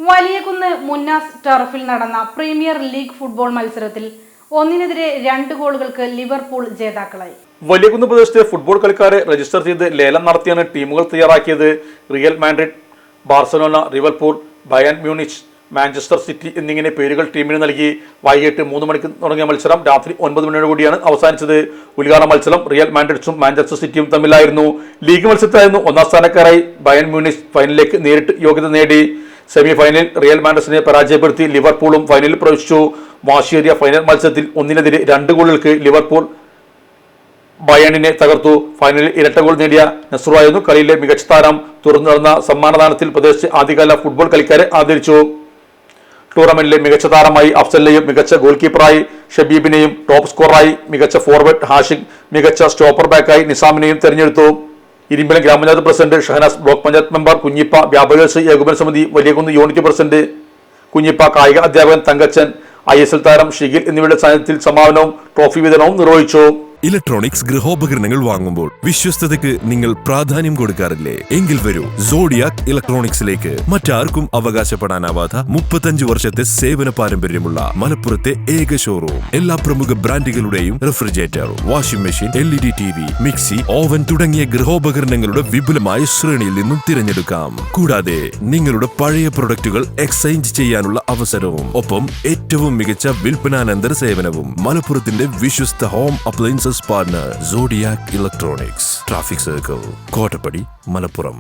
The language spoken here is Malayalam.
വലിയകുന്ന് മുന്നാസ് ടർഫിൽ നടന്ന പ്രീമിയർ ലീഗ് ഫുട്ബോൾ മത്സരത്തിൽ 1-2 ഗോളുകൾക്ക് ലിവർപൂൾ ജേതാക്കളായി. വലിയകുന്ന് പ്രദേശത്തെ ഫുട്ബോൾ കളിക്കാരെ രജിസ്റ്റർ ചെയ്ത് ലേലം നടത്തിയാണ് ടീമുകൾ തയ്യാറാക്കിയത്. Real Madrid, Barcelona, Liverpool, Bayern Munich, Manchester City എന്നിങ്ങനെ പേരുകൾ ടീമിന് നൽകി. വൈകിട്ട് 3 മണിക്ക് തുടങ്ങിയ മത്സരം രാത്രി 9 മണിയോടുകൂടിയാണ് അവസാനിച്ചത്. ഉദ്ഘാടന മത്സരം റിയൽ മാഡ്രിഡ്സും മാഞ്ചസ്റ്റർ സിറ്റിയും തമ്മിലായിരുന്നു. ലീഗ് മത്സരത്തിലായിരുന്നു 1ാം സ്ഥാനക്കാരായി ബയൺ മ്യൂണിച്ച് ഫൈനലിലേക്ക് നേരിട്ട് യോഗ്യത നേടി. സെമി ഫൈനലിൽ റിയൽ മാഡ്രിഡിനെ പരാജയപ്പെടുത്തി ലിവർപൂളും ഫൈനലിൽ പ്രവേശിച്ചു. വാശിയേറിയ ഫൈനൽ മത്സരത്തിൽ 1-2 ഗോളുകൾക്ക് ലിവർപൂൾ ബയണിനെ തകർത്തു. ഫൈനലിൽ ഇരട്ട ഗോൾ നേടിയ നസ്രുവായിരുന്നു കളിയിലെ മികച്ച താരം. തുറന്നു നടന്ന സമ്മാനദാനത്തിൽ പ്രദേശത്തെ ആദ്യകാല ഫുട്ബോൾ കളിക്കാരെ ആദരിച്ചു. ടൂർണമെന്റിലെ മികച്ച താരമായി അഫ്സലിനെയും, മികച്ച ഗോൾ കീപ്പറായി ഷബീബിനെയും, ടോപ്പ് സ്കോററായി മികച്ച ഫോർവേഡ് ഹാഷിഖ്, മികച്ച സ്റ്റോപ്പർ ബാക്കായി നിസാമിനെയും തെരഞ്ഞെടുത്തു. ഇരിമ്പലം ഗ്രാമപഞ്ചായത്ത് president Shahnas, block panchayat member Kunjippa, വ്യാപാരേഴ്സ് ഏകോപന സമിതി വലിയകുന്ന് യൂണിറ്റ് പ്രസിഡന്റ് കുഞ്ഞിപ്പ, കായിക അധ്യാപകൻ തങ്കച്ചൻ, ISL താരം ഷിഗിൽ എന്നിവരുടെ സാന്നിധ്യത്തിൽ സമാപനവും ട്രോഫി വിതരണവും നിർവഹിച്ചു. ഇലക്ട്രോണിക്സ് ഗൃഹോപകരണങ്ങൾ വാങ്ങുമ്പോൾ വിശ്വസ്തതയ്ക്ക് നിങ്ങൾ പ്രാധാന്യം കൊടുക്കാറില്ലേ? എങ്കിൽ വരൂ സോഡിയാക് ഇലക്ട്രോണിക്സിലേക്ക്. മറ്റാർക്കും അവകാശപ്പെടാനാവാത്ത 35 വർഷത്തെ സേവന പാരമ്പര്യമുള്ള മലപ്പുറത്തെ ഏക ഷോറൂം. എല്ലാ പ്രമുഖ ബ്രാൻഡുകളുടെയും refrigerator, washing machine, LED TV, mixie, oven തുടങ്ങിയ ഗൃഹോപകരണങ്ങളുടെ വിപുലമായ ശ്രേണിയിൽ നിന്നും തിരഞ്ഞെടുക്കാം. കൂടാതെ നിങ്ങളുടെ പഴയ പ്രൊഡക്റ്റുകൾ എക്സ്ചേഞ്ച് ചെയ്യാനുള്ള അവസരവും, ഒപ്പം ഏറ്റവും മികച്ച വിൽപ്പനാനന്തര സേവനവും. മലപ്പുറത്തിന്റെ വിശ്വസ്ത home appliances partner zodiac electronics, traffic circle, Kottappadi, Malappuram.